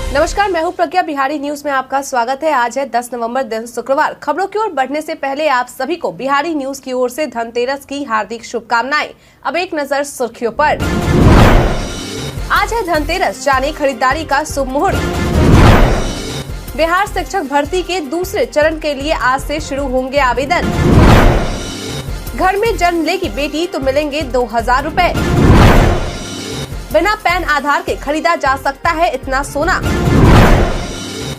नमस्कार, मैं हूं प्रज्ञा। बिहारी न्यूज में आपका स्वागत है। आज है 10 नवंबर, दिन शुक्रवार। खबरों की ओर बढ़ने से पहले आप सभी को बिहारी न्यूज की ओर से धनतेरस की हार्दिक शुभकामनाएं। अब एक नजर सुर्खियों पर। आज है धनतेरस, जाने खरीदारी का शुभ मुहूर्त। बिहार शिक्षक भर्ती के दूसरे चरण के लिए आज से शुरू होंगे आवेदन। घर में जन्म लेगी बेटी तो मिलेंगे 2000 रुपए। बिना पैन आधार के खरीदा जा सकता है इतना सोना।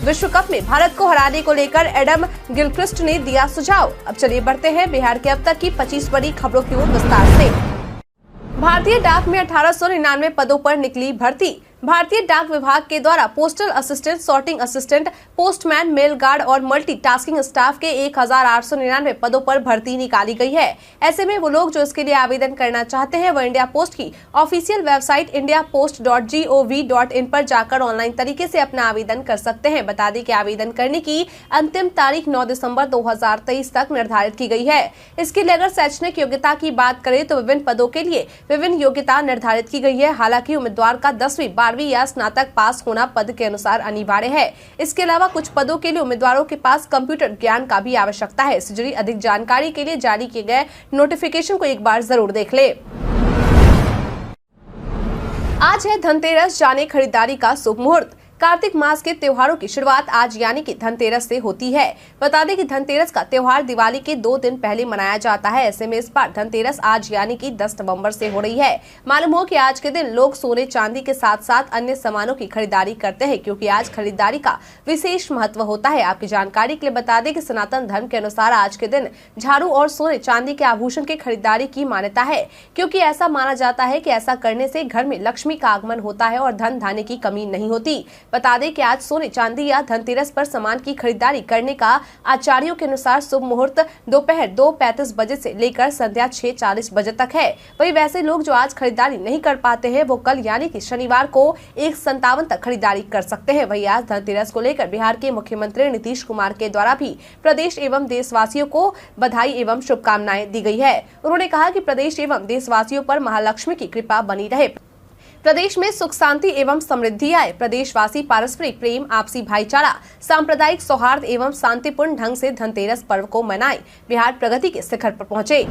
विश्व कप में भारत को हराने को लेकर एडम गिलक्रिस्ट ने दिया सुझाव। अब चलिए बढ़ते हैं बिहार के अब तक की 25 बड़ी खबरों की ओर विस्तार से। भारतीय डाक में 1899 पदों पर निकली भर्ती। भारतीय डाक विभाग के द्वारा postal assistant, sorting assistant, postman, mail guard और मल्टीटास्किंग स्टाफ के 1899 पदों पर भर्ती निकाली गई है। ऐसे में वो लोग जो इसके लिए आवेदन करना चाहते हैं वो इंडिया पोस्ट की ऑफिशियल वेबसाइट indiapost.gov.in पर जाकर ऑनलाइन तरीके से अपना आवेदन कर सकते हैं। बता दें कि आवेदन करने की अंतिम तारीख 9 दिसंबर 2023 तक निर्धारित की गई है। इसके लिए अगर शैक्षणिक योग्यता की बात करें तो विभिन्न पदों के लिए विभिन्न योग्यता निर्धारित की गई है। हालांकि उम्मीदवार का 10वीं 12वीं या स्नातक पास होना पद के अनुसार अनिवार्य है। इसके अलावा कुछ पदों के लिए उम्मीदवारों के पास कंप्यूटर ज्ञान का भी आवश्यकता है। इससे जुड़ी अधिक जानकारी के लिए जारी किए गए नोटिफिकेशन को एक बार जरूर देख ले। आज है धनतेरस, जाने खरीदारी का शुभ मुहूर्त। कार्तिक मास के त्योहारों की शुरुआत आज यानी कि धनतेरस से होती है। बता दें कि धनतेरस का त्योहार दिवाली के 2 दिन पहले मनाया जाता है। ऐसे में इस बार धनतेरस आज यानी कि 10 नवंबर से हो रही है। मालूम हो कि आज के दिन लोग सोने चांदी के साथ साथ अन्य सामानों की खरीदारी करते हैं, क्योंकि आज खरीदारी का विशेष महत्व होता है। आपकी जानकारी के लिए बता दें कि सनातन धर्म के अनुसार आज के दिन झाड़ू और सोने चांदी के आभूषण की खरीदारी की मान्यता है, क्योंकि ऐसा माना जाता है कि ऐसा करने से घर में लक्ष्मी का आगमन होता है और धन धान्य की कमी नहीं होती। बता दें कि आज सोने चांदी या धनतेरस पर सामान की खरीदारी करने का आचार्यों के अनुसार शुभ मुहूर्त दोपहर 2:35 बजे से लेकर संध्या 6:40 बजे तक है। वही वैसे लोग जो आज खरीदारी नहीं कर पाते हैं वो कल यानी कि शनिवार को 1:57 तक खरीदारी कर सकते हैं। वही आज धनतेरस को लेकर बिहार के मुख्यमंत्री नीतीश कुमार के द्वारा भी प्रदेश एवं देशवासियों को बधाई एवं शुभकामनाएं दी गई है। उन्होंने कहा कि प्रदेश एवं देशवासियों पर महालक्ष्मी की कृपा बनी रहे, प्रदेश में सुख शांति एवं समृद्धि आए, प्रदेशवासी पारस्परिक प्रेम, आपसी भाईचारा, सांप्रदायिक सौहार्द एवं शांतिपूर्ण ढंग से धनतेरस पर्व को मनाएं। बिहार प्रगति के शिखर पर पहुंचे।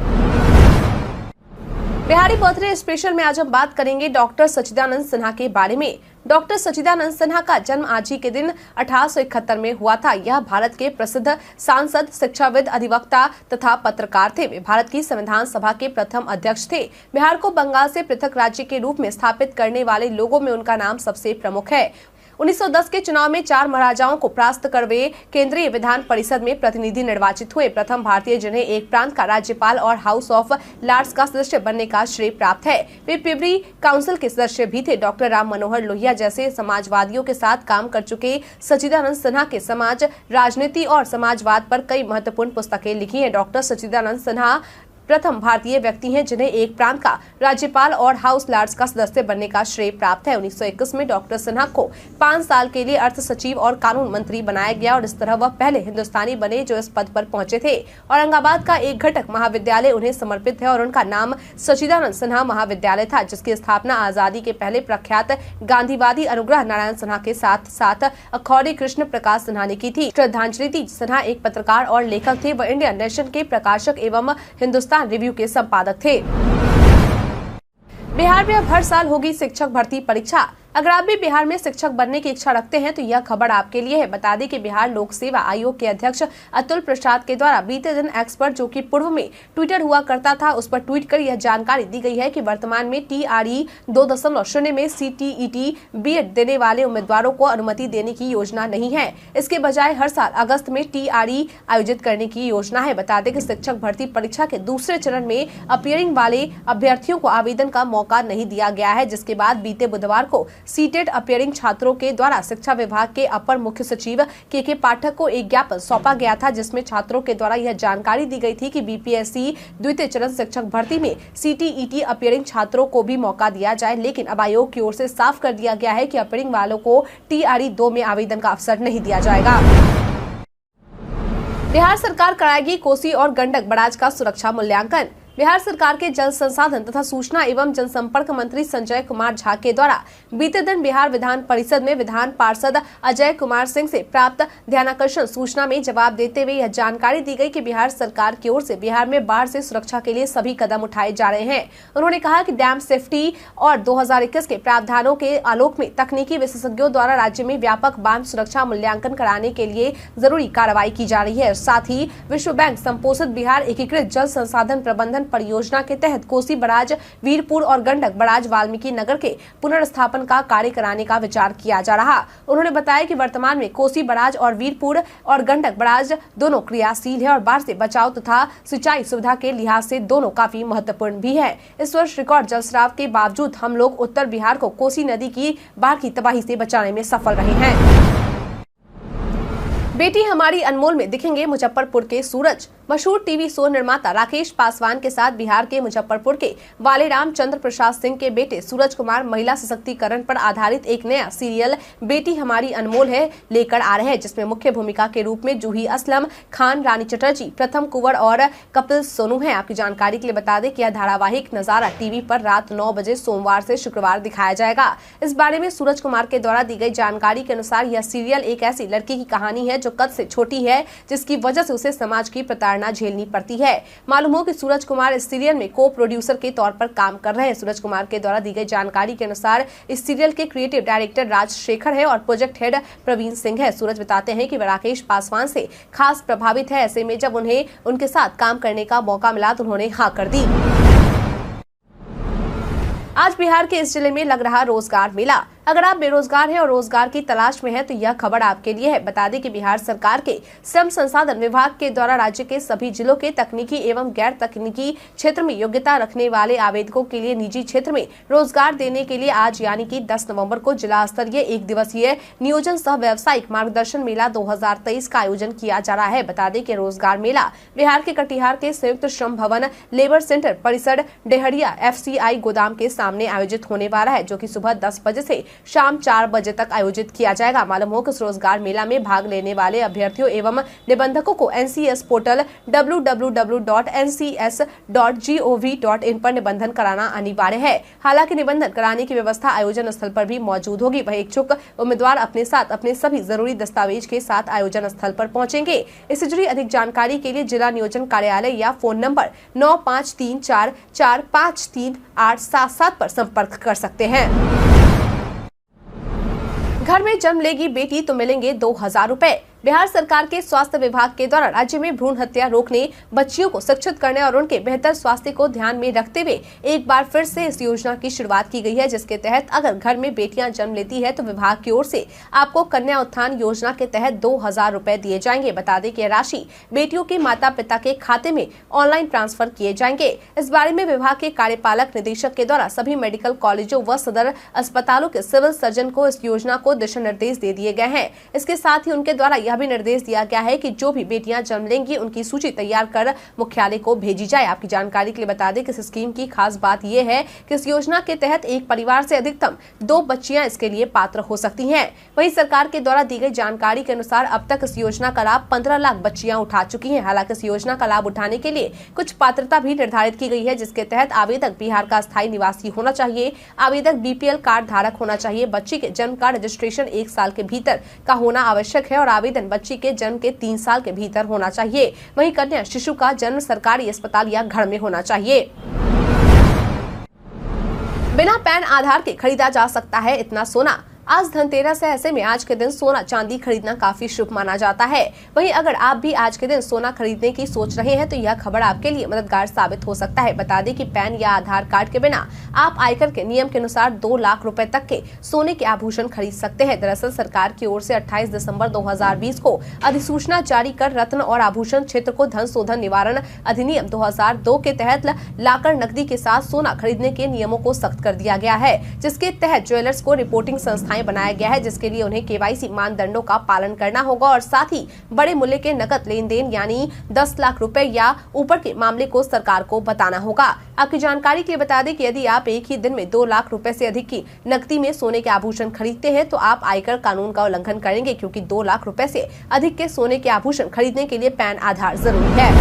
बिहारी बर्थडे स्पेशल में आज हम बात करेंगे डॉक्टर सच्चिदानंद सिन्हा के बारे में। डॉक्टर सच्चिदानंद सिन्हा का जन्म आज ही के दिन 1871 में हुआ था। यह भारत के प्रसिद्ध सांसद, शिक्षाविद, अधिवक्ता तथा पत्रकार थे। वे भारत की संविधान सभा के प्रथम अध्यक्ष थे। बिहार को बंगाल से पृथक राज्य के रूप में स्थापित करने वाले लोगों में उनका नाम सबसे प्रमुख है। 1910 के चुनाव में 4 महाराजाओं को परास्त कर वे केंद्रीय विधान परिषद में प्रतिनिधि निर्वाचित हुए। प्रथम भारतीय जिन्हें एक प्रांत का राज्यपाल और हाउस ऑफ लॉर्ड्स का सदस्य बनने का श्रेय प्राप्त है। वे प्रिवी काउंसिल के सदस्य भी थे। डॉक्टर राम मनोहर लोहिया जैसे समाजवादियों के साथ काम कर चुके सच्चिदानंद सिन्हा के समाज, राजनीति और समाजवाद पर कई महत्वपूर्ण पुस्तकें लिखी हैं। डॉक्टर सच्चिदानंद सिन्हा प्रथम भारतीय व्यक्ति हैं जिन्हें एक प्रांत का राज्यपाल और हाउस लॉर्ड्स का सदस्य बनने का श्रेय प्राप्त है। 1921 में डॉक्टर सिन्हा को 5 साल के लिए अर्थ सचिव और कानून मंत्री बनाया गया और इस तरह वह पहले हिंदुस्तानी बने जो इस पद पर पहुंचे थे। औरंगाबाद का एक घटक महाविद्यालय उन्हें समर्पित है और उनका नाम सच्चिदानंद सिन्हा महाविद्यालय था, जिसकी स्थापना आजादी के पहले प्रख्यात गांधीवादी अनुग्रह नारायण सिन्हा के साथ साथ अखौरी कृष्ण प्रकाश सिन्हा ने की थी। श्रद्धांजलि सिन्हा एक पत्रकार और लेखक थे। वह इंडियन नेशन के प्रकाशक एवं हिंदुस्तान रिव्यू के संपादक थे। बिहार में अब हर साल होगी शिक्षक भर्ती परीक्षा। अगर आप भी बिहार में शिक्षक बनने की इच्छा रखते हैं तो यह खबर आपके लिए है। बता दें कि बिहार लोक सेवा आयोग के अध्यक्ष अतुल प्रसाद के द्वारा बीते दिन एक्स पर, जो कि पूर्व में ट्विटर हुआ करता था, उस पर ट्वीट कर यह जानकारी दी गई है कि वर्तमान में TRE 2.0 में CTET बीएड देने वाले उम्मीदवारों को अनुमति देने की योजना नहीं है। इसके बजाय हर साल अगस्त में TRE आयोजित करने की योजना है। बता दें कि शिक्षक भर्ती परीक्षा के दूसरे चरण में अपियरिंग वाले अभ्यर्थियों को आवेदन का मौका नहीं दिया गया है, जिसके बाद बीते बुधवार को सीटेट अपियरिंग छात्रों के द्वारा शिक्षा विभाग के अपर मुख्य सचिव के पाठक को एक ज्ञापन सौंपा गया था, जिसमें छात्रों के द्वारा यह जानकारी दी गई थी कि BPSC द्वितीय चरण शिक्षक भर्ती में CTET अपियरिंग छात्रों को भी मौका दिया जाए। लेकिन अब आयोग की ओर से साफ कर दिया गया है कि अपियरिंग वालों को TRE 2 में आवेदन का अवसर नहीं दिया जाएगा। बिहार सरकार कराएगी कोसी और गंडक बराज का सुरक्षा मूल्यांकन। बिहार सरकार के जल संसाधन तथा सूचना एवं जनसंपर्क मंत्री संजय कुमार झा के द्वारा बीते दिन बिहार विधान परिषद में विधान पार्षद अजय कुमार सिंह से प्राप्त ध्यानाकर्षण सूचना में जवाब देते हुए यह जानकारी दी गई कि बिहार सरकार की ओर से बिहार में बाढ़ से सुरक्षा के लिए सभी कदम उठाए जा रहे हैं। उन्होंने कहा कि डैम सेफ्टी और 2021 के प्रावधानों के आलोक में तकनीकी विशेषज्ञों द्वारा राज्य में व्यापक बांध सुरक्षा मूल्यांकन कराने के लिए जरूरी कार्रवाई की जा रही है। साथ ही विश्व बैंक संपोषित बिहार एकीकृत जल संसाधन प्रबंधन परियोजना के तहत कोसी बराज, वीरपुर और गंडक बराज वाल्मीकि नगर के पुनर्स्थापन का कार्य कराने का विचार किया जा रहा। उन्होंने बताया कि वर्तमान में कोसी बराज और वीरपुर और गंडक बराज दोनों क्रियाशील है और बाढ़ से बचाव तथा सिंचाई सुविधा के लिहाज से दोनों काफी महत्वपूर्ण भी है। इस वर्ष रिकॉर्ड जलस्राव के बावजूद हम लोग उत्तर बिहार को कोसी नदी की बाढ़ की तबाही से बचाने में सफल रहे हैं। बेटी हमारी अनमोल में दिखेंगे मुजफ्फरपुर के सूरज। मशहूर टीवी शो निर्माता राकेश पासवान के साथ बिहार के मुजफ्फरपुर के वालेराम चंद्र प्रसाद सिंह के बेटे सूरज कुमार महिला सशक्तिकरण पर आधारित एक नया सीरियल बेटी हमारी अनमोल है लेकर आ रहे हैं, जिसमें मुख्य भूमिका के रूप में जूही असलम खान, रानी चटर्जी, प्रथम कुंवर और कपिल सोनू हैं। आपकी जानकारी के लिए बता दें कि यह धारावाहिक नजारा टीवी पर रात 9 बजे सोमवार से शुक्रवार दिखाया जाएगा। इस बारे में सूरज कुमार के द्वारा दी गई जानकारी के अनुसार यह सीरियल एक ऐसी लड़की की कहानी है जो कद से छोटी है, जिसकी वजह से उसे समाज की प्रताड़ना झेलनी पड़ती है। मालूम हो कि सूरज कुमार इस सीरियल में को प्रोड्यूसर के तौर पर काम कर रहे हैं। सूरज कुमार के द्वारा दी गई जानकारी के अनुसार इस सीरियल के क्रिएटिव डायरेक्टर राजशेखर है और प्रोजेक्ट हेड प्रवीण सिंह है। सूरज बताते हैं कि वे राकेश पासवान से खास प्रभावित है। ऐसे में जब उन्हें उनके साथ काम करने का मौका मिला तो उन्होंने हाँ कर दी। आज बिहार के इस जिले में लग रहा रोजगार मेला। अगर आप बेरोजगार हैं और रोजगार की तलाश में हैं तो यह खबर आपके लिए है। बता दें कि बिहार सरकार के श्रम संसाधन विभाग के द्वारा राज्य के सभी जिलों के तकनीकी एवं गैर तकनीकी क्षेत्र में योग्यता रखने वाले आवेदकों के लिए निजी क्षेत्र में रोजगार देने के लिए आज यानी कि 10 नवंबर को जिला स्तरीय 1 दिवसीय नियोजन सह व्यावसायिक मार्गदर्शन मेला 2023 का आयोजन किया जा रहा है। बता दें कि रोजगार मेला बिहार के कटिहार के संयुक्त श्रम भवन लेबर सेंटर परिसर डेहरिया FCI गोदाम के सामने आयोजित होने वाला है, जो कि सुबह 10 बजे से शाम 4 बजे तक आयोजित किया जाएगा। मालूम हो कि इस रोजगार मेला में भाग लेने वाले अभ्यर्थियों एवं निबंधकों को NCS पोर्टल www.ncs.gov.in पर निबंधन कराना अनिवार्य है। हालांकि निबंधन कराने की व्यवस्था आयोजन स्थल पर भी मौजूद होगी। वही इच्छुक उम्मीदवार अपने साथ अपने सभी जरूरी दस्तावेज के साथ आयोजन स्थल पर पहुंचेंगे। इससे जुड़ी अधिक जानकारी के लिए जिला नियोजन कार्यालय या फोन नंबर 9534453877 पर संपर्क कर सकते हैं। घर में जन्म लेगी बेटी तो मिलेंगे 2000 रुपए। बिहार सरकार के स्वास्थ्य विभाग के द्वारा राज्य में भ्रूण हत्या रोकने, बच्चियों को शिक्षित करने और उनके बेहतर स्वास्थ्य को ध्यान में रखते हुए एक बार फिर से इस योजना की शुरुआत की गई है, जिसके तहत अगर घर में बेटियां जन्म लेती है तो विभाग की ओर से आपको कन्या उत्थान योजना के तहत 2000 रुपए दिए जाएंगे। बता दें कि राशि बेटियों के माता पिता के खाते में ऑनलाइन ट्रांसफर किए जाएंगे। इस बारे में विभाग के कार्यपालक निदेशक के द्वारा सभी मेडिकल कॉलेजों व सदर अस्पतालों के सिविल सर्जन को इस योजना को दिशा निर्देश दे दिए गए हैं। इसके साथ ही उनके द्वारा यह भी निर्देश दिया गया है कि जो भी बेटियां जन्म लेंगी उनकी सूची तैयार कर मुख्यालय को भेजी जाए। आपकी जानकारी के लिए बता दें कि इस स्कीम की खास बात यह है कि इस योजना के तहत एक परिवार से अधिकतम 2 बच्चियां इसके लिए पात्र हो सकती हैं। वहीं सरकार के द्वारा दी गई जानकारी के अनुसार अब तक इस योजना का लाभ 15 लाख बच्चियां उठा चुकी हैं। हालांकि इस योजना का लाभ उठाने के लिए कुछ पात्रता भी निर्धारित की गई है, जिसके तहत आवेदक बिहार का स्थायी निवासी होना चाहिए, आवेदक BPL कार्ड धारक होना चाहिए, बच्ची के जन्म का रजिस्ट्रेशन 1 साल के भीतर का होना आवश्यक है और आवेदन बच्ची के जन्म के 3 साल के भीतर होना चाहिए। वहीं कन्या शिशु का जन्म सरकारी अस्पताल या घर में होना चाहिए। बिना पैन आधार के खरीदा जा सकता है इतना सोना। आज धनतेरस है, ऐसे में आज के दिन सोना चांदी खरीदना काफी शुभ माना जाता है। वहीं अगर आप भी आज के दिन सोना खरीदने की सोच रहे हैं तो यह खबर आपके लिए मददगार साबित हो सकता है। बता दें कि पैन या आधार कार्ड के बिना आप आयकर के नियम के अनुसार 2 लाख रुपए तक के सोने के आभूषण खरीद सकते हैं। दरअसल सरकार की ओर से 28 दिसंबर 2020 को अधिसूचना जारी कर रत्न और आभूषण क्षेत्र को धन शोधन निवारण अधिनियम 2002 के तहत लाकर नकदी के साथ सोना खरीदने के नियमों को सख्त कर दिया गया है, जिसके तहत ज्वेलर्स को रिपोर्टिंग संस्थाएं बनाया गया है, जिसके लिए उन्हें KYC मानदंडों का पालन करना होगा और साथ ही बड़े मूल्य के नकद लेन देन यानी 10 लाख रुपए या ऊपर के मामले को सरकार को बताना होगा। आपकी जानकारी के लिए बता दें कि यदि आप एक ही दिन में 2 लाख रुपए से अधिक की नकदी में सोने के आभूषण खरीदते हैं तो आप आयकर कानून का उल्लंघन करेंगे, क्योंकि 2 लाख रुपए से अधिक के सोने के आभूषण खरीदने के लिए पैन आधार जरूरी है।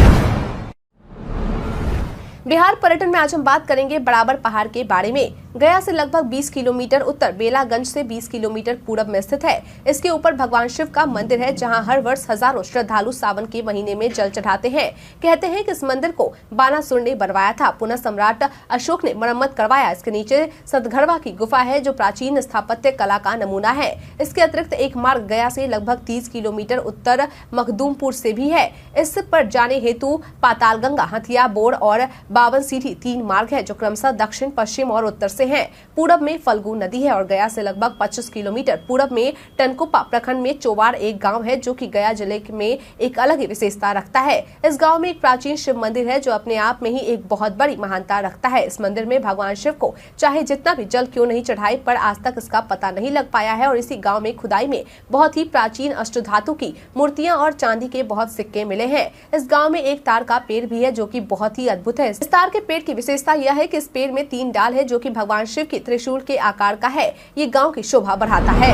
बिहार पर्यटन में आज हम बात करेंगे बराबर पहाड़ के बारे में। गया से लगभग 20 किलोमीटर उत्तर, बेलागंज से 20 किलोमीटर पूरब में स्थित है। इसके ऊपर भगवान शिव का मंदिर है, जहां हर वर्ष हजारों श्रद्धालु सावन के महीने में जल चढ़ाते हैं। कहते हैं कि इस मंदिर को बानासुर ने बनवाया था, पुनः सम्राट अशोक ने मरम्मत करवाया। इसके नीचे सतघरवा की गुफा है, जो प्राचीन स्थापत्य कला का नमूना है। इसके अतिरिक्त एक मार्ग गया से लगभग 30 किलोमीटर उत्तर मखदूमपुर से भी है। इस पर जाने हेतु पातालगंगा, हथिया बोर्ड और 52 सीढ़ी 3 मार्ग है, जो क्रमशः दक्षिण, पश्चिम और उत्तर से हैं। पूरब में फल्गु नदी है और गया से लगभग 25 किलोमीटर पूरब में टनकुप्पा प्रखंड में चोवाड़ एक गांव है, जो कि गया जिले में एक अलग ही विशेषता रखता है। इस गांव में एक प्राचीन शिव मंदिर है, जो अपने आप में ही एक बहुत बड़ी महानता रखता है। इस मंदिर में भगवान शिव को चाहे जितना भी जल क्यों नहीं चढ़ाए, पर आज तक इसका पता नहीं लग पाया है। और इसी गाँव में खुदाई में बहुत ही प्राचीन अष्टधातु की मूर्तियां और चांदी के बहुत सिक्के मिले हैं। इस गाँव में एक तार का पेड़ भी है, जो की बहुत ही अद्भुत है। इस तार के पेड़ की विशेषता यह है कि इस पेड़ में 3 डाल है, जो कि भगवान शिव के त्रिशूल के आकार का है। ये गांव की शोभा बढ़ाता है।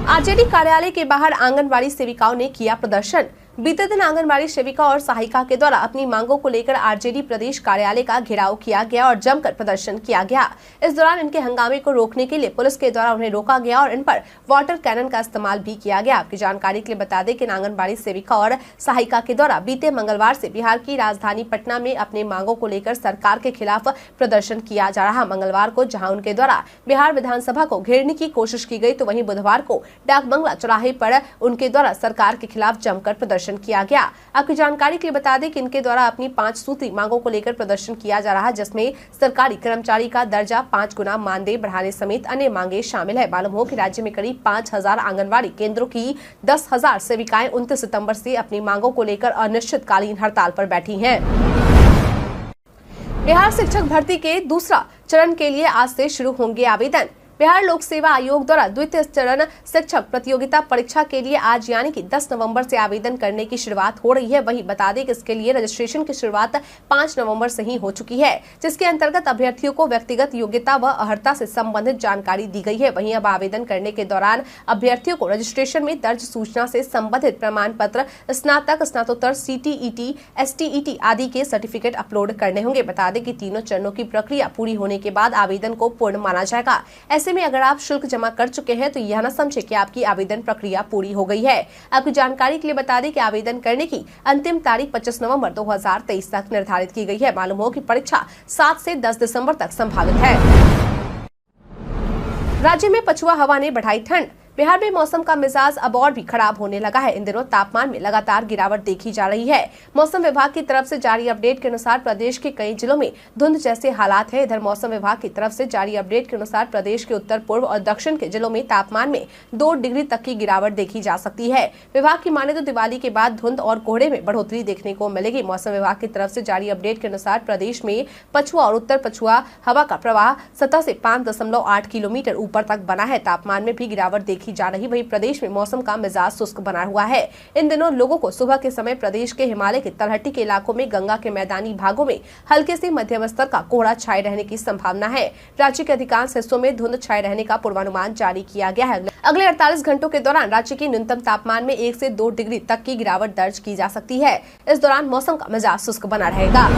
आरजेडी कार्यालय के बाहर आंगनबाड़ी सेविकाओं ने किया प्रदर्शन। बीते दिन आंगनबाड़ी सेविका और सहायिका के द्वारा अपनी मांगों को लेकर आरजेडी प्रदेश कार्यालय का घेराव किया गया और जमकर प्रदर्शन किया गया। इस दौरान इनके हंगामे को रोकने के लिए पुलिस के द्वारा उन्हें रोका गया और इन पर वाटर कैनन का इस्तेमाल भी किया गया। आपकी जानकारी के लिए बता दें कि आंगनबाड़ी सेविका और सहायिका के द्वारा बीते मंगलवार से बिहार की राजधानी पटना में अपनी मांगों को लेकर सरकार के खिलाफ प्रदर्शन किया जा रहा। मंगलवार को जहाँ उनके द्वारा बिहार विधानसभा को घेरने की कोशिश की गई, तो वहीं बुधवार को डाक बंगला चौराहे पर उनके द्वारा सरकार के खिलाफ जमकर प्रदर्शन किया गया। आपकी जानकारी के लिए बता दें कि इनके द्वारा अपनी 5 सूत्री मांगों को लेकर प्रदर्शन किया जा रहा है, जिसमें सरकारी कर्मचारी का दर्जा 5 गुना मानदेय बढ़ाने समेत अन्य मांगे शामिल है। मालूम हो कि राज्य में करीब 5000 आंगनबाड़ी केंद्रों की 10,000 सेविकाएं 29 सितंबर से अपनी मांगों को लेकर अनिश्चितकालीन हड़ताल पर बैठी हैं। बिहार शिक्षक भर्ती के दूसरा चरण के लिए आज से शुरू होंगे आवेदन। बिहार लोक सेवा आयोग द्वारा द्वितीय चरण शिक्षक प्रतियोगिता परीक्षा के लिए आज यानी कि 10 नवंबर से आवेदन करने की शुरुआत हो रही है। वहीं बता दें कि इसके लिए रजिस्ट्रेशन की शुरुआत 5 नवंबर से ही हो चुकी है, जिसके अंतर्गत अभ्यर्थियों को व्यक्तिगत योग्यता व अर्हता से संबंधित जानकारी दी गई है। वहीं अब आवेदन करने के दौरान अभ्यर्थियों को रजिस्ट्रेशन में दर्ज सूचना से संबंधित प्रमाण पत्र, स्नातक, स्नातकोत्तर, CTET, STET आदि के सर्टिफिकेट अपलोड करने होंगे। बता दें कि तीनों चरणों की प्रक्रिया पूरी होने के बाद आवेदन को पूर्ण माना जाएगा। ऐसे में अगर आप शुल्क जमा कर चुके हैं तो यह न समझे कि आपकी आवेदन प्रक्रिया पूरी हो गई है। आपकी जानकारी के लिए बता दें कि आवेदन करने की अंतिम तारीख 25 नवंबर 2023 तक निर्धारित की गई है। मालूम हो कि परीक्षा 7 से 10 दिसंबर तक संभावित है। राज्य में पछुआ हवा ने बढ़ाई ठंड। बिहार में मौसम का मिजाज अब और भी खराब होने लगा है। इन दिनों तापमान में लगातार गिरावट देखी जा रही है। मौसम विभाग की तरफ से जारी अपडेट के अनुसार प्रदेश के कई जिलों में धुंध जैसे हालात हैं। इधर मौसम विभाग की तरफ से जारी अपडेट के अनुसार प्रदेश के उत्तर पूर्व और दक्षिण के जिलों में तापमान में 2 डिग्री तक की गिरावट देखी जा सकती है। विभाग की माने तो दिवाली के बाद धुंध और कोहरे में बढ़ोतरी देखने को मिलेगी। मौसम विभाग की तरफ से जारी अपडेट के अनुसार प्रदेश में पछुआ और उत्तर पछुआ हवा का प्रवाह सतह से 5.8 किलोमीटर ऊपर तक बना है। तापमान में भी गिरावट देखी जा रही। वहीं प्रदेश में मौसम का मिजाज शुष्क बना हुआ है। इन दिनों लोगों को सुबह के समय प्रदेश के हिमालय के तलहटी के इलाकों में, गंगा के मैदानी भागों में हल्के से मध्यम स्तर का कोहरा छाए रहने की संभावना है। राज्य के अधिकांश हिस्सों में धुंध छाए रहने का पूर्वानुमान जारी किया गया है। अगले 48 घंटों के दौरान राज्य के न्यूनतम तापमान में 1 से 2 डिग्री तक की गिरावट दर्ज की जा सकती है। इस दौरान मौसम का मिजाज शुष्क बना रहेगा।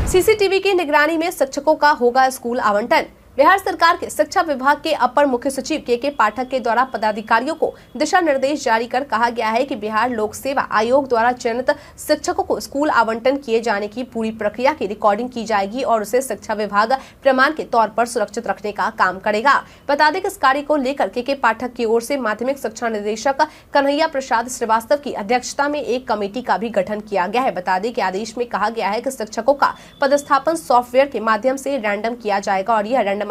CCTV की निगरानी में शिक्षकों का होगा स्कूल आवंटन। बिहार सरकार के शिक्षा विभाग के अपर मुख्य सचिव के पाठक के द्वारा पदाधिकारियों को दिशा निर्देश जारी कर कहा गया है कि बिहार लोक सेवा आयोग द्वारा चयनित शिक्षकों को स्कूल आवंटन किए जाने की पूरी प्रक्रिया की रिकॉर्डिंग की जाएगी और उसे शिक्षा विभाग प्रमाण के तौर पर सुरक्षित रखने का काम करेगा। बता दें कि इस कार्य को लेकर के पाठक की ओर से माध्यमिक शिक्षा निदेशक कन्हैया प्रसाद श्रीवास्तव की अध्यक्षता में एक कमेटी का भी गठन किया गया है। बता दें कि आदेश में कहा गया है कि शिक्षकों का पदस्थापन सॉफ्टवेयर के माध्यम से रैंडम किया जाएगा और यह रैंडमाइजेशन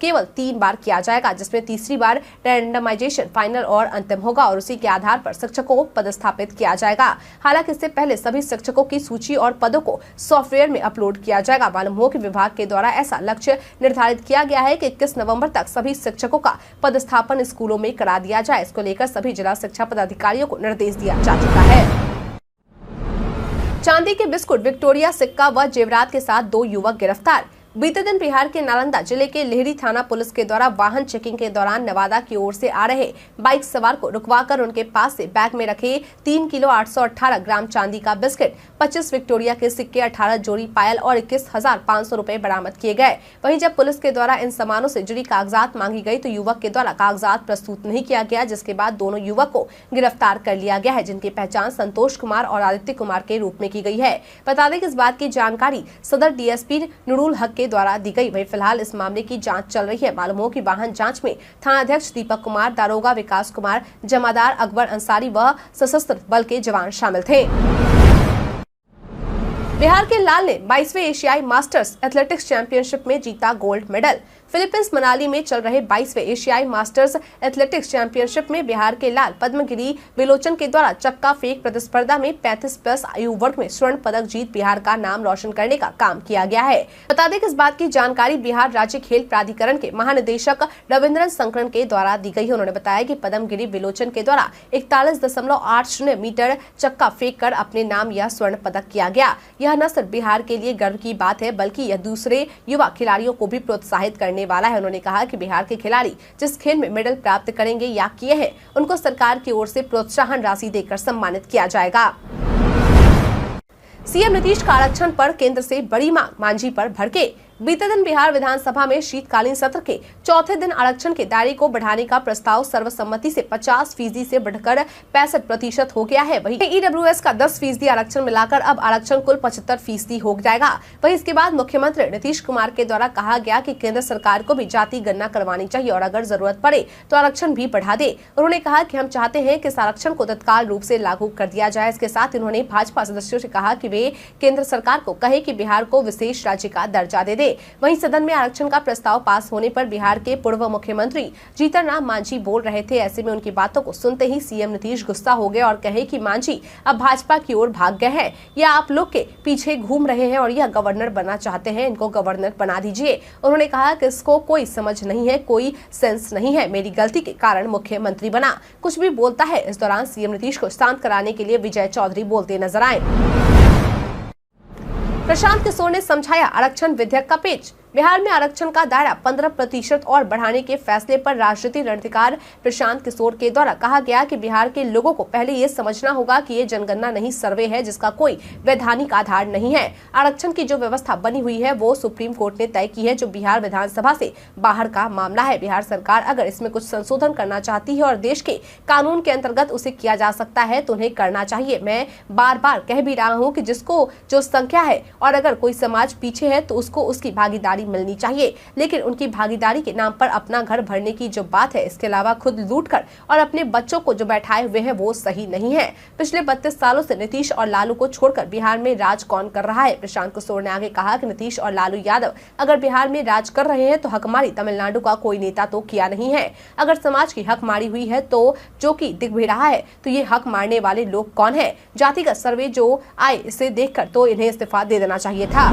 केवल 3 बार किया जाएगा, जिसमें तीसरी बार रैंडमाइजेशन फाइनल और अंतिम होगा और उसी के आधार पर शिक्षकों को पदस्थापित किया जाएगा। हालांकि इससे पहले सभी शिक्षकों की सूची और पदों को सॉफ्टवेयर में अपलोड किया जाएगा। मालूम हो कि विभाग के द्वारा ऐसा लक्ष्य निर्धारित किया गया है कि 21 नवंबर तक सभी शिक्षकों का पदस्थापन स्कूलों में करा दिया जाए। इसको लेकर सभी जिला शिक्षा पदाधिकारियों को निर्देश दिया जा चुका है। चांदी के बिस्कुट, विक्टोरिया सिक्का व जेवरात के साथ 2 युवक गिरफ्तार। बीते दिन बिहार के नालंदा जिले के लेहरी थाना पुलिस के द्वारा वाहन चेकिंग के दौरान नवादा की ओर से आ रहे बाइक सवार को रुकवाकर उनके पास से बैग में रखे 3 किलो 818 ग्राम चांदी का बिस्किट, 25 विक्टोरिया के सिक्के, 18 जोड़ी पायल और 21,500 रुपए बरामद किए गए। वहीं जब पुलिस के द्वारा इन सामानों से जुड़ी कागजात मांगी गई तो युवक के द्वारा कागजात प्रस्तुत नहीं किया गया, जिसके बाद दोनों युवक को गिरफ्तार कर लिया गया है, जिनकी पहचान संतोष कुमार और आदित्य कुमार के रूप में की गई है। बता दें कि इस बात की जानकारी सदर डीएसपी नुरुल हक के द्वारा दी गई। वहीं फिलहाल इस मामले की जांच चल रही है। मालूम हो कि वाहन जांच में थानाध्यक्ष दीपक कुमार, दारोगा विकास कुमार, जमादार अकबर अंसारी व सशस्त्र बल के जवान शामिल थे। बिहार के लाल ने 22वें एशियाई मास्टर्स एथलेटिक्स चैंपियनशिप में जीता गोल्ड मेडल। फिलीपींस मनाली में चल रहे 22वें एशियाई मास्टर्स एथलेटिक्स चैंपियनशिप में बिहार के लाल पद्मगिरी विलोचन के द्वारा चक्का फेंक प्रतिस्पर्धा में 35+ आयु वर्ग में स्वर्ण पदक जीत बिहार का नाम रोशन करने का काम किया गया है। बता दें कि इस बात की जानकारी बिहार राज्य खेल प्राधिकरण के महानिदेशक रविंद्रन संकरन के द्वारा दी गई है। उन्होंने बताया कि पद्मगिरी विलोचन के द्वारा 41.80 मीटर चक्का फेंक कर अपने नाम यह स्वर्ण पदक किया गया। यह न सिर्फ बिहार के लिए गर्व की बात है बल्कि यह दूसरे युवा खिलाड़ियों को भी प्रोत्साहित करने वाला है। उन्होंने कहा कि बिहार के खिलाड़ी जिस खेल में मेडल प्राप्त करेंगे या किए हैं उनको सरकार की ओर से प्रोत्साहन राशि देकर सम्मानित किया जाएगा। सीएम नीतीश का आरक्षण पर केंद्र से बड़ी मांग, मांझी पर भड़के। बीते दिन बिहार विधानसभा में शीतकालीन सत्र के चौथे दिन आरक्षण के दायरे को बढ़ाने का प्रस्ताव सर्वसम्मति से 50% से बढ़कर 65% हो गया है। वहीं ईडब्ल्यूएस का 10% आरक्षण मिलाकर अब आरक्षण कुल 75% हो जाएगा। वहीं इसके बाद मुख्यमंत्री नीतीश कुमार के द्वारा कहा गया कि केंद्र सरकार को भी जाति गणना करवानी चाहिए और अगर जरूरत पड़े तो आरक्षण भी बढ़ा दे। उन्होंने कहा कि हम चाहते हैं कि इस आरक्षण को तत्काल रूप से लागू कर दिया जाए। इसके साथ उन्होंने भाजपा सदस्यों से कहा कि वे केंद्र सरकार को कहे कि बिहार को विशेष राज्य का दर्जा दे। वहीं सदन में आरक्षण का प्रस्ताव पास होने पर बिहार के पूर्व मुख्यमंत्री जीतन राम मांझी बोल रहे थे। ऐसे में उनकी बातों को सुनते ही सीएम नीतीश गुस्सा हो गए और कहे कि मांझी अब भाजपा की ओर भाग गए हैं या आप लोग के पीछे घूम रहे हैं और यह गवर्नर बनना चाहते हैं, इनको गवर्नर बना दीजिए। उन्होंने कहा कि इसको कोई समझ नहीं है, कोई सेंस नहीं है, मेरी गलती के कारण मुख्यमंत्री बना, कुछ भी बोलता है। इस दौरान सीएम नीतीश को शांत कराने के लिए विजय चौधरी बोलते नजर आए। प्रशांत किशोर ने समझाया आरक्षण विधेयक का पेच। बिहार में आरक्षण का दायरा 15% और बढ़ाने के फैसले पर राजनीतिक रणनीतिकार प्रशांत किशोर के द्वारा कहा गया कि बिहार के लोगों को पहले ये समझना होगा कि ये जनगणना नहीं, सर्वे है जिसका कोई वैधानिक आधार नहीं है। आरक्षण की जो व्यवस्था बनी हुई है वो सुप्रीम कोर्ट ने तय की है, जो बिहार विधानसभा से बाहर का मामला है। बिहार सरकार अगर इसमें कुछ संशोधन करना चाहती है और देश के कानून के अंतर्गत उसे किया जा सकता है तो उन्हें करना चाहिए। मैं बार बार कह भी रहा हूँ कि जिसको जो संख्या है और अगर कोई समाज पीछे है तो उसको उसकी भागीदारी मिलनी चाहिए, लेकिन उनकी भागीदारी के नाम पर अपना घर भरने की जो बात है, इसके अलावा खुद लूटकर और अपने बच्चों को जो बैठाए हुए हैं वो सही नहीं है। पिछले 32 सालों से नीतीश और लालू को छोड़कर बिहार में राज कौन कर रहा है? प्रशांत किशोर ने आगे कहा कि नीतीश और लालू यादव अगर बिहार में राज कर रहे हैं तो हकमारी तमिलनाडु का कोई नेता तो किया नहीं है। अगर समाज की हक मारी हुई है तो जो कि दिख भी रहा है, तो ये हक मारने वाले लोग कौन है? जातिगत सर्वे जो आए इसे देखकर तो इन्हें इस्तीफा दे देना चाहिए था।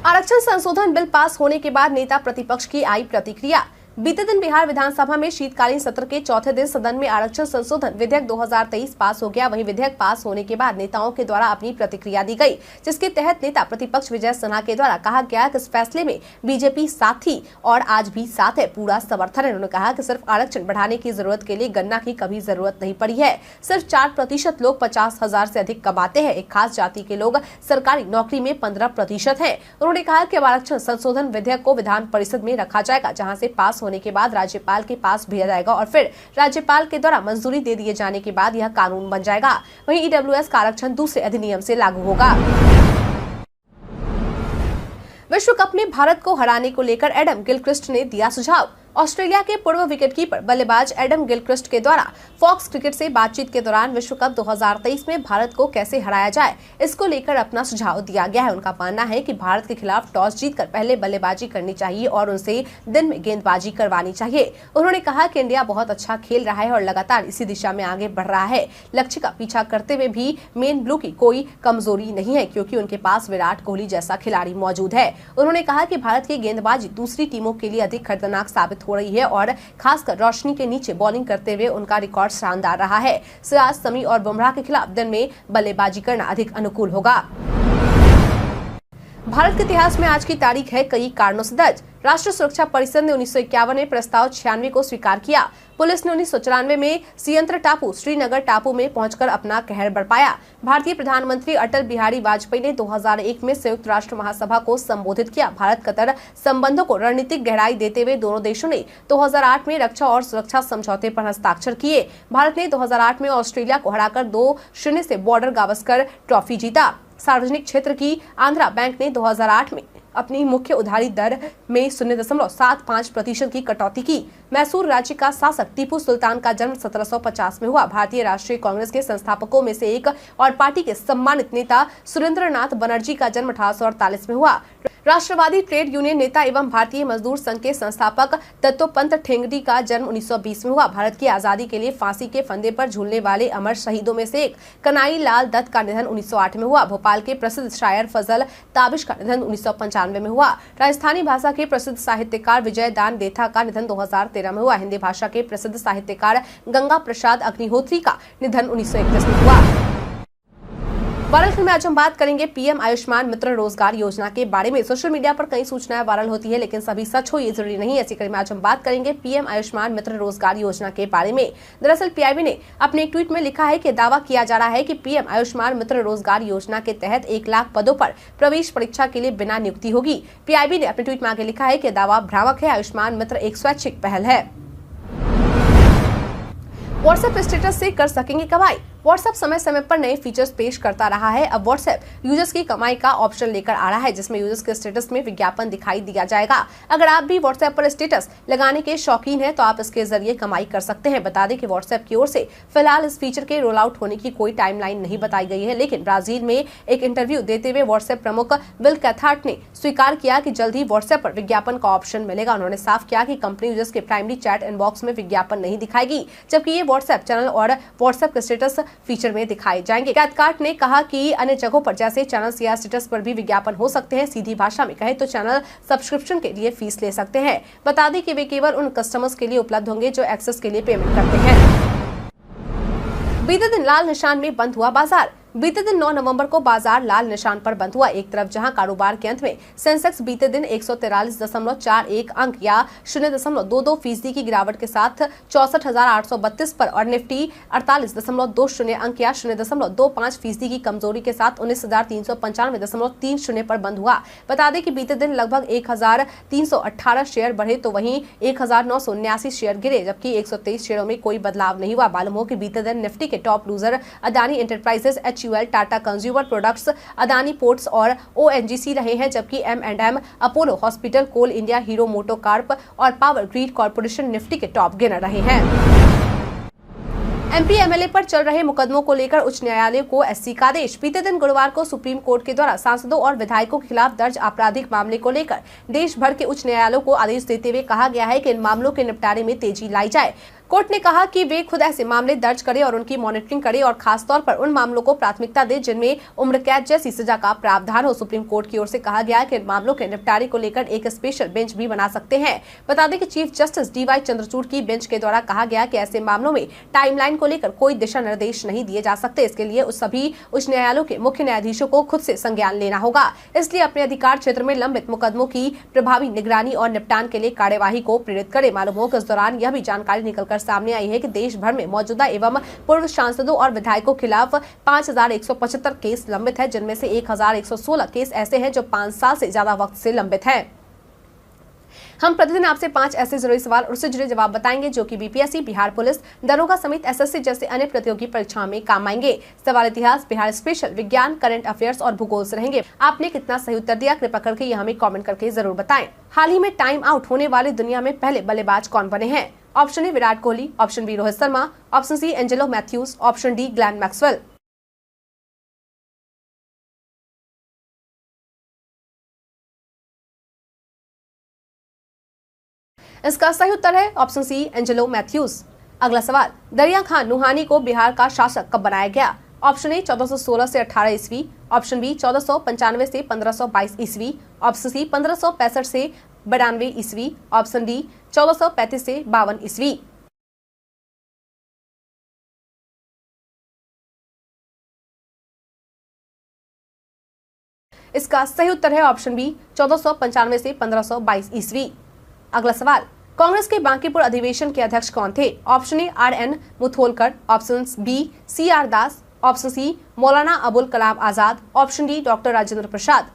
आरक्षण संशोधन बिल पास होने के बाद नेता प्रतिपक्ष की आई प्रतिक्रिया। बीते दिन बिहार विधानसभा में शीतकालीन सत्र के चौथे दिन सदन में आरक्षण संशोधन विधेयक 2023 पास हो गया। वहीं विधेयक पास होने के बाद नेताओं के द्वारा अपनी प्रतिक्रिया दी गई, जिसके तहत नेता प्रतिपक्ष विजय सिन्हा के द्वारा कहा गया कि इस फैसले में बीजेपी साथ थी और आज भी साथ है, पूरा समर्थन है। उन्होंने कहा कि सिर्फ आरक्षण बढ़ाने की जरूरत के लिए गणना की कभी जरूरत नहीं पड़ी है। सिर्फ 4% लोग 50,000 से अधिक कमाते हैं। एक खास जाति के लोग सरकारी नौकरी में 15% है। उन्होंने कहा कि अब आरक्षण संशोधन विधेयक को विधान परिषद में रखा जाएगा, जहाँ से पास होने के बाद राज्यपाल के पास भेजा जाएगा और फिर राज्यपाल के द्वारा मंजूरी दे दिए जाने के बाद यह कानून बन जाएगा। वहीं ईडब्ल्यूएस का आरक्षण दूसरे अधिनियम से लागू होगा। विश्व कप में भारत को हराने को लेकर एडम गिलक्रिस्ट ने दिया सुझाव। ऑस्ट्रेलिया के पूर्व विकेटकीपर बल्लेबाज एडम गिलक्रिस्ट के द्वारा फॉक्स क्रिकेट से बातचीत के दौरान विश्व कप 2023 में भारत को कैसे हराया जाए, इसको लेकर अपना सुझाव दिया गया है। उनका मानना है कि भारत के खिलाफ टॉस जीतकर पहले बल्लेबाजी करनी चाहिए और उनसे दिन में गेंदबाजी करवानी चाहिए। उन्होंने कहा कि इंडिया बहुत अच्छा खेल रहा है और लगातार इसी दिशा में आगे बढ़ रहा है। लक्ष्य का पीछा करते हुए भी मेन ब्लू की कोई कमजोरी नहीं है, क्योंकि उनके पास विराट कोहली जैसा खिलाड़ी मौजूद है। उन्होंने कहा कि भारत की गेंदबाजी दूसरी टीमों के लिए अधिक खतरनाक साबित हो रही है और खासकर रोशनी के नीचे बॉलिंग करते हुए उनका रिकॉर्ड शानदार रहा है। सिराज, शमी और बुमराह के खिलाफ दिन में बल्लेबाजी करना अधिक अनुकूल होगा। भारत के इतिहास में आज की तारीख है कई कारणों से दर्ज। राष्ट्रीय सुरक्षा परिषद ने 1951 में प्रस्ताव 96 को स्वीकार किया। पुलिस ने 1994 में सियंत्र टापू श्रीनगर टापू में पहुंचकर अपना कहर बरपाया। भारतीय प्रधानमंत्री अटल बिहारी वाजपेयी ने 2001 में संयुक्त राष्ट्र महासभा को संबोधित किया। भारत कतर संबंधों को रणनीतिक गहराई देते हुए दोनों देशों ने 2008 में रक्षा और सुरक्षा समझौते पर हस्ताक्षर किए। भारत ने 2008 में ऑस्ट्रेलिया को हराकर 2-0 से बॉर्डर गावस्कर ट्रॉफी जीता। सार्वजनिक क्षेत्र की आंध्रा बैंक ने 2008 में अपनी मुख्य उधारी दर में 0.75% की कटौती की। मैसूर राज्य का शासक टीपू सुल्तान का जन्म 1750 में हुआ। भारतीय राष्ट्रीय कांग्रेस के संस्थापकों में से एक और पार्टी के सम्मानित नेता सुरेंद्रनाथ बनर्जी का जन्म 1848 में हुआ। राष्ट्रवादी ट्रेड यूनियन नेता एवं भारतीय मजदूर संघ के संस्थापक दत्तोपंत ठेंगड़ी का जन्म 1920 में हुआ। भारत की आजादी के लिए फांसी के फंदे पर झूलने वाले अमर शहीदों में से एक कन्हई लाल दत्त का निधन 1908 में हुआ। भोपाल के प्रसिद्ध शायर फजल ताबिश का निधन 1995 में हुआ। राजस्थानी भाषा के प्रसिद्ध साहित्यकार विजय दान देथा का निधन 2013 में हुआ। हिंदी भाषा के प्रसिद्ध साहित्यकार गंगा प्रसाद अग्निहोत्री का निधन 1931 में हुआ। वायरल में आज हम बात करेंगे पीएम आयुष्मान मित्र रोजगार योजना के बारे में। सोशल मीडिया पर कई सूचनाएं वायरल होती है, लेकिन सभी सच हो ये जरूरी नहीं है। इसी कड़ी में आज हम बात करेंगे पीएम आयुष्मान मित्र रोजगार योजना के बारे में। दरअसल पीआईबी ने अपने एक ट्वीट में लिखा है कि दावा किया जा रहा है कि पीएम आयुष्मान मित्र रोजगार योजना के तहत 1 लाख पदों पर प्रवेश परीक्षा के लिए बिना नियुक्ति होगी। पीआईबी ने अपने ट्वीट में आगे लिखा है कि दावा भ्रामक है। आयुष्मान मित्र एक स्वैच्छिक पहल है। व्हाट्सएप स्टेटस से कर सकेंगे कमाई। व्हाट्सएप समय समय पर नए फीचर्स पेश करता रहा है। अब व्हाट्सएप यूजर्स की कमाई का ऑप्शन लेकर आ रहा है, जिसमें यूजर्स के स्टेटस में विज्ञापन दिखाई दिया जाएगा। अगर आप भी व्हाट्सएप पर स्टेटस लगाने के शौकीन हैं तो आप इसके जरिए कमाई कर सकते हैं। बता दें कि व्हाट्सएप की ओर से फिलहाल इस फीचर के रोल आउट होने की कोई टाइमलाइन नहीं बताई गई है, लेकिन ब्राजील में एक इंटरव्यू देते हुए व्हाट्सएप प्रमुख विल कैथार्ट ने स्वीकार किया कि जल्द ही व्हाट्सएप पर विज्ञापन का ऑप्शन मिलेगा। उन्होंने साफ किया कि कंपनी यूजर्स के प्राइमरी चैट इनबॉक्स में विज्ञापन नहीं दिखाएगी, जबकि ये व्हाट्सएप चैनल और व्हाट्सएप के स्टेटस फीचर में दिखाई जाएंगे। कैथकार्ट ने कहा कि अन्य जगहों पर जैसे चैनल्स या स्टेटस पर भी विज्ञापन हो सकते हैं। सीधी भाषा में कहे तो चैनल सब्सक्रिप्शन के लिए फीस ले सकते हैं। बता दें कि वे केवल उन कस्टमर्स के लिए उपलब्ध होंगे जो एक्सेस के लिए पेमेंट करते हैं। बीते दिन लाल निशान में बंद हुआ बाजार। बीते दिन 9 नवंबर को बाजार लाल निशान पर बंद हुआ। एक तरफ जहां कारोबार के अंत में सेंसेक्स बीते दिन 143.41 अंक या 0.22% की गिरावट के साथ 64,832 पर और निफ्टी 48.20 अंक या 0.25% की कमजोरी के साथ 19,395.30 पर बंद हुआ। बता दें कि बीते दिन लगभग 1,318 शेयर बढ़े तो वहीं 1,979 शेयर गिरे, जबकि 123 शेयरों में कोई बदलाव नहीं हुआ। मालूम हो कि बीते दिन निफ्टी के top loser Adani enterprises, HUL, Tata consumer products, Adani ports और ONGC रहे हैं, जबकि M&M, अपोलो हॉस्पिटल, कोल इंडिया, हीरो मोटोकॉर्प और पावर ग्रिड कॉर्पोरेशन निफ्टी के टॉप गेनर रहे हैं। MP MLA पर चल रहे मुकदमों को लेकर उच्च न्यायालय को SC का आदेश। बीते दिन गुरुवार को सुप्रीम कोर्ट के द्वारा सांसदों और विधायकों के खिलाफ दर्ज आपराधिक मामले को लेकर देश भर के उच्च न्यायालयों को आदेश देते हुए कहा गया है कि इन मामलों के निपटारे में तेजी लाई जाए। कोर्ट ने कहा कि वे खुद ऐसे मामले दर्ज करें और उनकी मॉनिटरिंग करें और खासतौर पर उन मामलों को प्राथमिकता दें जिनमें उम्र कैद जैसी सजा का प्रावधान हो। सुप्रीम कोर्ट की ओर से कहा गया कि इन मामलों के निपटारे को लेकर एक स्पेशल बेंच भी बना सकते हैं। बता दें कि चीफ जस्टिस DY चंद्रचूड़ की बेंच के द्वारा कहा गया कि ऐसे मामलों में टाइमलाइन को लेकर कोई दिशा निर्देश नहीं दिए जा सकते। इसके लिए उस सभी उच्च न्यायालयों के मुख्य न्यायाधीशों को खुद से संज्ञान लेना होगा। इसलिए अपने अधिकार क्षेत्र में लंबित मुकदमों की प्रभावी निगरानी और निपटान के लिए कार्यवाही को प्रेरित करें। मालूम हो कि इस दौरान यह भी जानकारी निकलकर सामने आई है कि देश भर में मौजूदा एवं पूर्व सांसदों और विधायकों के खिलाफ 5,175 केस लंबित है, जिनमें से 1,116 केस ऐसे हैं जो 5 साल से ज्यादा वक्त से लंबित हैं। हम प्रतिदिन आपसे 5 ऐसे जरूरी सवाल और उससे जुड़े जवाब बताएंगे जो कि BPSC, बिहार पुलिस, दरोगा समेत SSC जैसे अन्य प्रतियोगी परीक्षाओं में काम आएंगे। सवाल इतिहास, बिहार स्पेशल, विज्ञान, करंट अफेयर्स और भूगोल से रहेंगे। आपने कितना सही उत्तर दिया कृपया करके ये हमें कमेंट करके जरूर बताएं। हाल ही में टाइम आउट होने वाले दुनिया में पहले बल्लेबाज कौन बने हैं? Option A Virat Kohli, option B Rohit Sharma, option C Angelo Mathews, option D Glenn Maxwell. इसका सही उत्तर है ऑप्शन सी एंजेलो मैथ्यूज। अगला सवाल, दरिया खान नुहानी को बिहार का शासक कब बनाया गया? ऑप्शन ए 1416 से 18 ईस्वी, ऑप्शन बी 1495 से 1522 ईस्वी, ऑप्शन सी 1565 से 92 ईस्वी, ऑप्शन डी 1435 से 52 ईस्वी। इसका सही उत्तर है ऑप्शन बी 1495 से 1522 ईस्वी। अगला सवाल, कांग्रेस के बांकीपुर अधिवेशन के अध्यक्ष कौन थे? Option A RN Mudholkar, option B CR Das, option C Maulana Abul Kalam Azad, option D doctor Rajendra Prasad.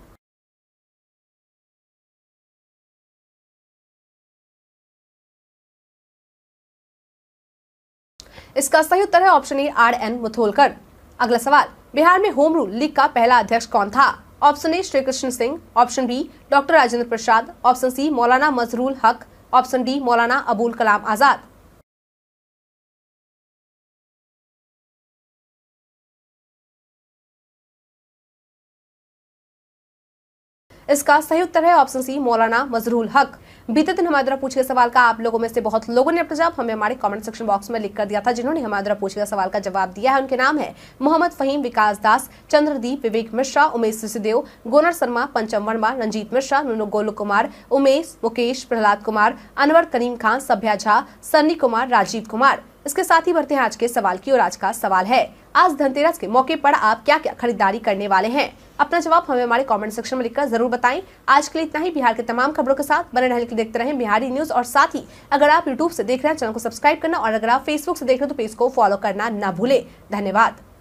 इसका सही उत्तर है ऑप्शन ए RN मुथोलकर। अगला सवाल, बिहार में होम रूल लीग का पहला अध्यक्ष कौन था? Option A Shri Krishna Singh, option B doctor Rajendra Prasad, option C Maulana Mazharul हक, ऑप्शन डी मौलाना अबुल कलाम आजाद। इसका सही उत्तर है ऑप्शन सी मौलाना मजरूल हक। बीते दिन हमारे द्वारा पूछे गए सवाल का आप लोगों में से बहुत लोगों ने अपना जवाब हमें हमारे कमेंट सेक्शन बॉक्स में लिख कर दिया था। जिन्होंने हमारे द्वारा पूछे गए सवाल का जवाब दिया है उनके नाम है मोहम्मद फहीम, विकास दास, चंद्रदीप, विवेक मिश्रा, उमेश सिसदेव, गोनर शर्मा, पंचम वर्मा, रंजीत मिश्रा, नुनु गोलू कुमार, उमेश, मुकेश, प्रहलाद कुमार, अनवर करीम खान, सभ्या झा, सन्नी कुमार, राजीव कुमार। इसके साथ ही बढ़ते हैं आज के सवाल की और आज का सवाल है, आज धनतेरस के मौके पर आप क्या क्या खरीदारी करने वाले हैं? अपना जवाब हमें हमारे कमेंट सेक्शन में लिखकर जरूर बताएं। आज के लिए इतना ही। बिहार के तमाम खबरों के साथ बने रहने के लिए देखते रहें बिहारी न्यूज। और साथ ही अगर आप यूट्यूब से देख रहे हैं चैनल को सब्सक्राइब करना और अगर आप फेसबुक से देख रहे हैं तो पेज को फॉलो करना ना भूले। धन्यवाद।